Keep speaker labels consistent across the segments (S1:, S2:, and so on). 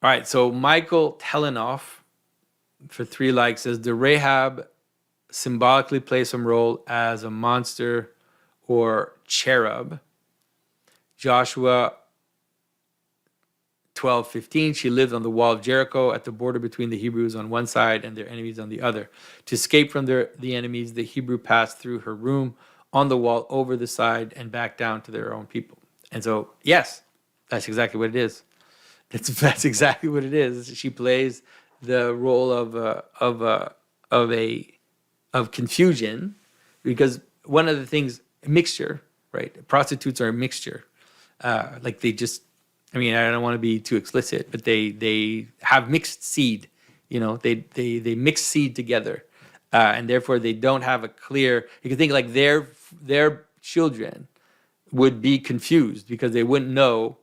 S1: All right, so Michael Telenoff for 3 likes says, the Rahab symbolically plays some role as a monster or cherub. Joshua 12:15, she lived on the wall of Jericho at the border between the Hebrews on one side and their enemies on the other. To escape from the enemies, the Hebrew passed through her room on the wall over the side and back down to their own people. And so, yes, that's exactly what it is. That's exactly what it is. She plays the role of confusion, because one of the things, mixture, right? Prostitutes are a mixture. Like they just, I mean, I don't want to be too explicit, but they have mixed seed. They mix seed together, and therefore they don't have a clear. You can think like their children would be confused because they wouldn't know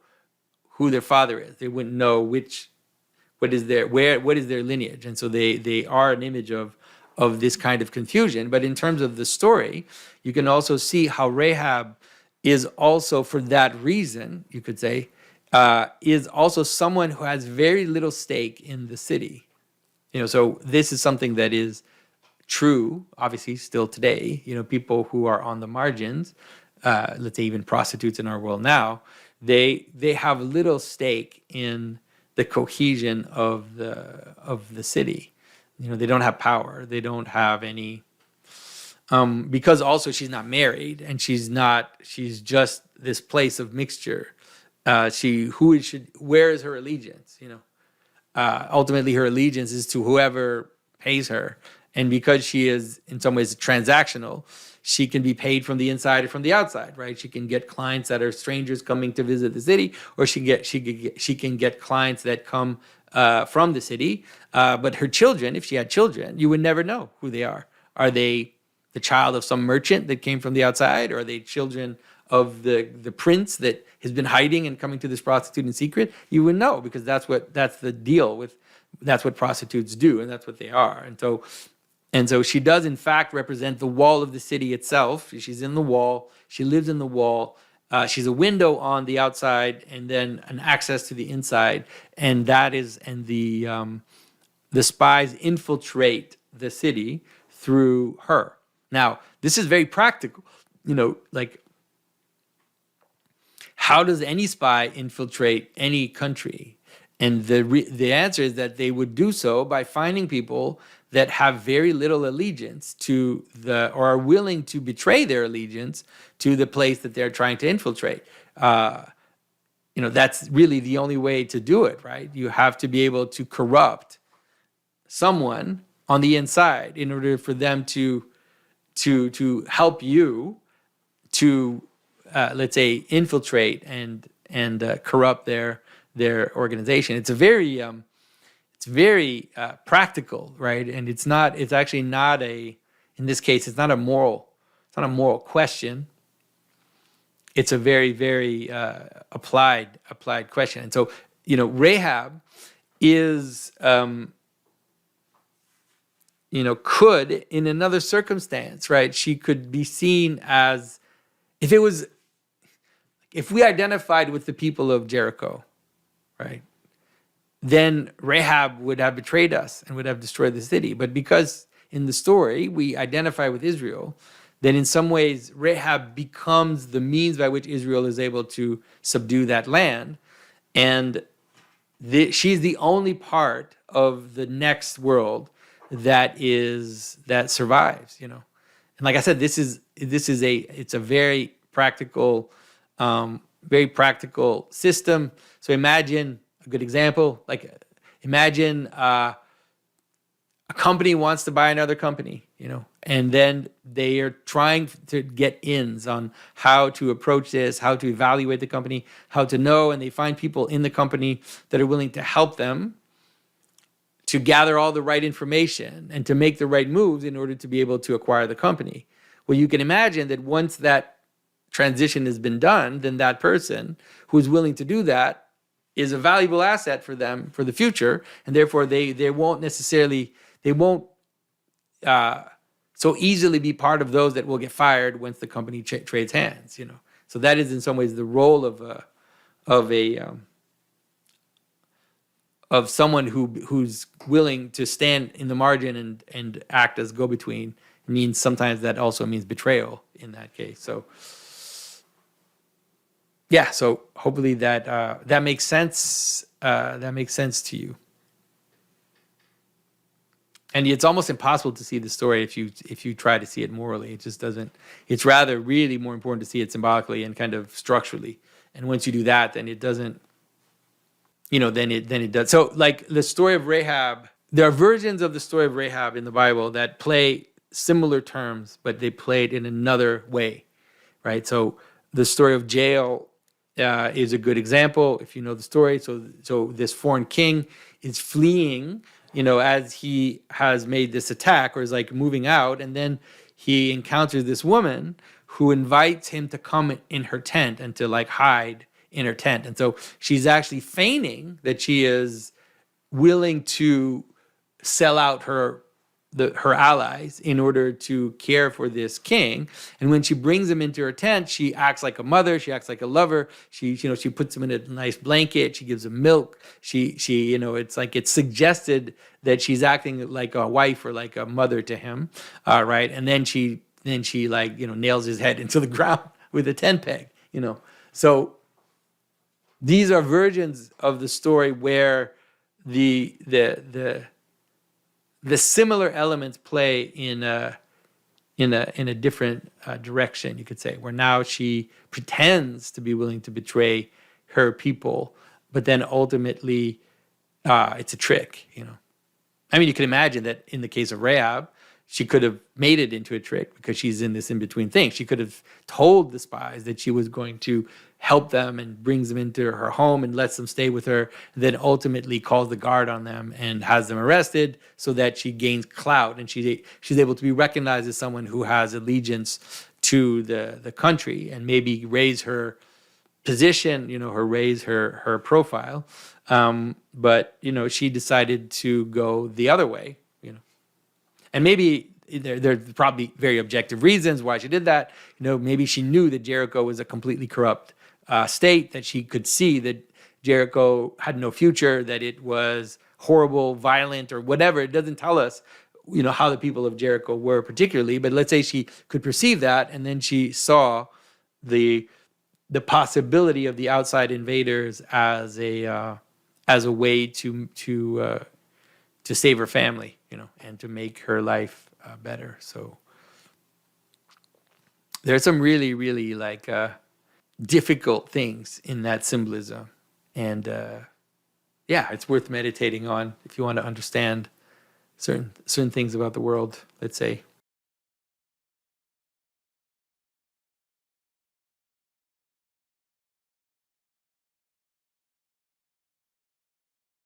S1: who their father is. They wouldn't know what is their lineage, and so they are an image of this kind of confusion. But in terms of the story, you can also see how Rahab is also, for that reason, you could say, is also someone who has very little stake in the city. So this is something that is true, obviously, still today. People who are on the margins, let's say even prostitutes in our world now, they have little stake in the cohesion of the city. They don't have power. They don't have any. Because also she's not married, and she's just this place of mixture. Where is her allegiance? Ultimately her allegiance is to whoever pays her. And because she is in some ways transactional, she can be paid from the inside or from the outside, right? She can get clients that are strangers coming to visit the city, or she can get clients that come from the city. But her children, if she had children, you would never know who they are. Are they the child of some merchant that came from the outside, or are they children of the prince that has been hiding and coming to this prostitute in secret? You would know, because that's the deal with, that's what prostitutes do, and that's what they are. And so she does in fact represent the wall of the city itself. She's in the wall. She lives in the wall. She's a window on the outside, and then an access to the inside. And the spies infiltrate the city through her. Now, this is very practical. Like, how does any spy infiltrate any country? And the answer is that they would do so by finding people that have very little allegiance to or are willing to betray their allegiance to the place that they're trying to infiltrate. That's really the only way to do it, right? You have to be able to corrupt someone on the inside in order for them to help you to let's say infiltrate and corrupt their organization. It's very practical, right? And it's actually not in this case, it's not a moral question. It's a very, very applied question. And so, Rahab is, could, in another circumstance, right? She could be seen as, if we identified with the people of Jericho, right, then Rahab would have betrayed us and would have destroyed the city. But because in the story we identify with Israel, then in some ways Rahab becomes the means by which Israel is able to subdue that land. And she's the only part of the next world that survives, And like I said, it's a very practical system. So imagine a good example, imagine a company wants to buy another company, and then they are trying to get ins on how to approach this, how to evaluate the company, how to know, and they find people in the company that are willing to help them to gather all the right information and to make the right moves in order to be able to acquire the company. Well, you can imagine that once that transition has been done, then that person who's willing to do that is a valuable asset for them for the future, and therefore they won't so easily be part of those that will get fired once the company trades hands. So that is in some ways the role of of someone who's willing to stand in the margin and act as go-between means sometimes that also means betrayal in that case. So yeah, so hopefully that that makes sense. That makes sense to you. And it's almost impossible to see the story if you try to see it morally. It just doesn't. It's rather really more important to see it symbolically and kind of structurally. And once you do that, then it doesn't. Then it does. So like the story of Rahab, there are versions of the story of Rahab in the Bible that play similar terms, but they play it in another way, right? So the story of Jael is a good example if you know the story. So this foreign king is fleeing, as he has made this attack or is like moving out, and then he encounters this woman who invites him to come in her tent and to like hide in her tent. And so she's actually feigning that she is willing to sell out her allies in order to care for this king. And when she brings him into her tent, she acts like a mother, she acts like a lover. She puts him in a nice blanket, she gives him milk. She it's like it's suggested that she's acting like a wife or like a mother to him. Right. And then she like, nails his head into the ground with a tent peg, So these are versions of the story where the similar elements play in a different direction, you could say, where now she pretends to be willing to betray her people, but then ultimately it's a trick. I mean, you can imagine that in the case of Rahab, she could have made it into a trick because she's in this in-between thing. She could have told the spies that she was going to help them and brings them into her home and lets them stay with her, and then ultimately calls the guard on them and has them arrested so that she gains clout and she's able to be recognized as someone who has allegiance to the country and maybe raise her position, raise her profile. But she decided to go the other way, and maybe there's probably very objective reasons why she did that. Maybe she knew that Jericho was a completely corrupt state, that she could see that Jericho had no future, that it was horrible, violent, or whatever. It doesn't tell us, how the people of Jericho were particularly, but let's say she could perceive that, and then she saw the possibility of the outside invaders as a way to save her family, and to make her life better. So there's some really, really like difficult things in that symbolism. And it's worth meditating on if you want to understand certain things about the world, let's say.